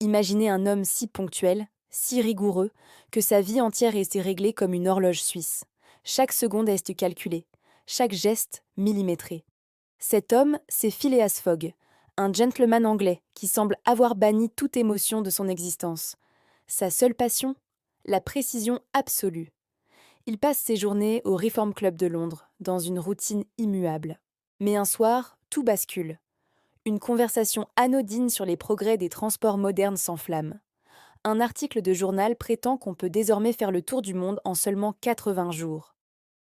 Imaginez un homme si ponctuel, si rigoureux, que sa vie entière est réglée comme une horloge suisse. Chaque seconde est calculée, chaque geste millimétré. Cet homme, c'est Phileas Fogg, un gentleman anglais qui semble avoir banni toute émotion de son existence. Sa seule passion? La précision absolue. Il passe ses journées au Reform Club de Londres, dans une routine immuable. Mais un soir, tout bascule. Une conversation anodine sur les progrès des transports modernes s'enflamme. Un article de journal prétend qu'on peut désormais faire le tour du monde en seulement 80 jours.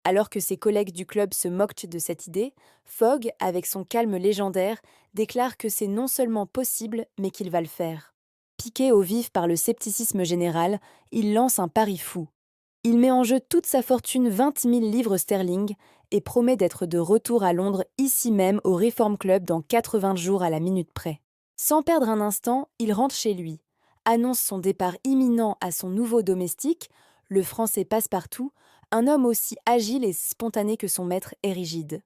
Alors que ses collègues du club se moquent de cette idée, Fogg, avec son calme légendaire, déclare que c'est non seulement possible, mais qu'il va le faire. Piqué au vif par le scepticisme général, il lance un pari fou. Il met en jeu toute sa fortune 20 000 livres sterling et promet d'être de retour à Londres ici même au Reform Club dans 80 jours à la minute près. Sans perdre un instant, il rentre chez lui, annonce son départ imminent à son nouveau domestique, le Français Passepartout, un homme aussi agile et spontané que son maître est rigide.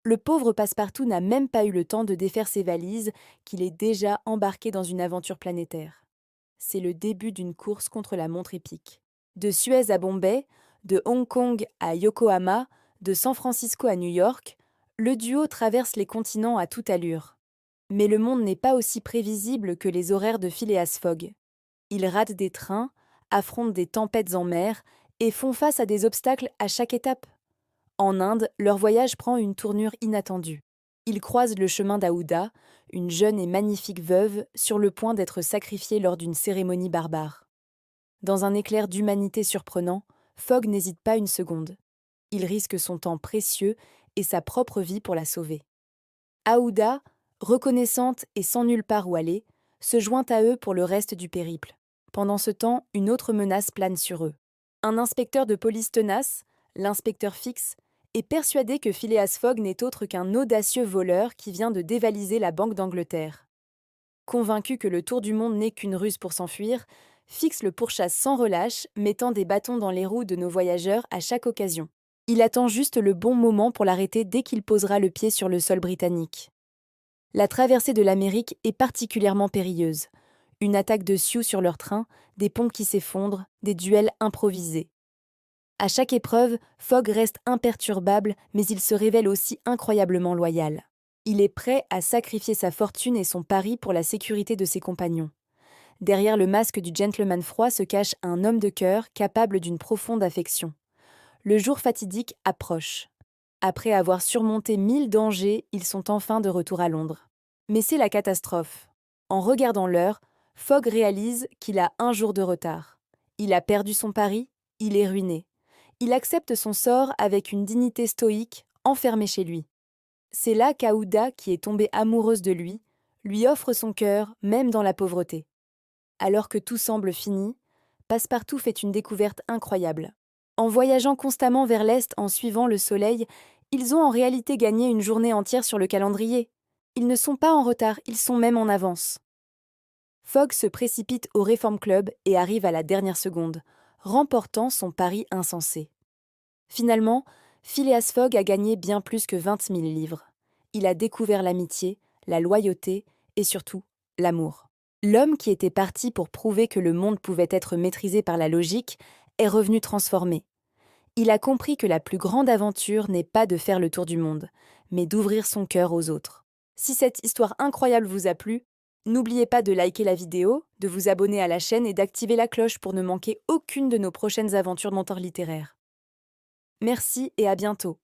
Le pauvre Passepartout n'a même pas eu le temps de défaire ses valises qu'il est déjà embarqué dans une aventure planétaire. C'est le début d'une course contre la montre épique. De Suez à Bombay, de Hong Kong à Yokohama, de San Francisco à New York, le duo traverse les continents à toute allure. Mais le monde n'est pas aussi prévisible que les horaires de Phileas Fogg. Ils ratent des trains, affrontent des tempêtes en mer et font face à des obstacles à chaque étape. En Inde, leur voyage prend une tournure inattendue. Ils croisent le chemin d'Aouda, une jeune et magnifique veuve sur le point d'être sacrifiée lors d'une cérémonie barbare. Dans un éclair d'humanité surprenant, Fogg n'hésite pas une seconde. Il risque son temps précieux et sa propre vie pour la sauver. Aouda, reconnaissante et sans nulle part où aller, se joint à eux pour le reste du périple. Pendant ce temps, une autre menace plane sur eux. Un inspecteur de police tenace, l'inspecteur Fix, est persuadé que Phileas Fogg n'est autre qu'un audacieux voleur qui vient de dévaliser la Banque d'Angleterre. Convaincu que le tour du monde n'est qu'une ruse pour s'enfuir, Fix le pourchasse sans relâche, mettant des bâtons dans les roues de nos voyageurs à chaque occasion. Il attend juste le bon moment pour l'arrêter dès qu'il posera le pied sur le sol britannique. La traversée de l'Amérique est particulièrement périlleuse. Une attaque de Sioux sur leur train, des ponts qui s'effondrent, des duels improvisés. À chaque épreuve, Fogg reste imperturbable, mais il se révèle aussi incroyablement loyal. Il est prêt à sacrifier sa fortune et son pari pour la sécurité de ses compagnons. Derrière le masque du gentleman froid se cache un homme de cœur capable d'une profonde affection. Le jour fatidique approche. Après avoir surmonté 1000 dangers, ils sont enfin de retour à Londres. Mais c'est la catastrophe. En regardant l'heure, Fogg réalise qu'il a un jour de retard. Il a perdu son pari, il est ruiné. Il accepte son sort avec une dignité stoïque, enfermé chez lui. C'est là qu'Aouda, qui est tombée amoureuse de lui offre son cœur, même dans la pauvreté. Alors que tout semble fini, Passepartout fait une découverte incroyable. En voyageant constamment vers l'est en suivant le soleil, ils ont en réalité gagné une journée entière sur le calendrier. Ils ne sont pas en retard, ils sont même en avance. Fogg se précipite au Reform Club et arrive à la dernière seconde, remportant son pari insensé. Finalement, Phileas Fogg a gagné bien plus que 20 000 livres. Il a découvert l'amitié, la loyauté et surtout l'amour. L'homme qui était parti pour prouver que le monde pouvait être maîtrisé par la logique est revenu transformé. Il a compris que la plus grande aventure n'est pas de faire le tour du monde, mais d'ouvrir son cœur aux autres. Si cette histoire incroyable vous a plu, n'oubliez pas de liker la vidéo, de vous abonner à la chaîne et d'activer la cloche pour ne manquer aucune de nos prochaines aventures menteurs littéraires. Merci et à bientôt.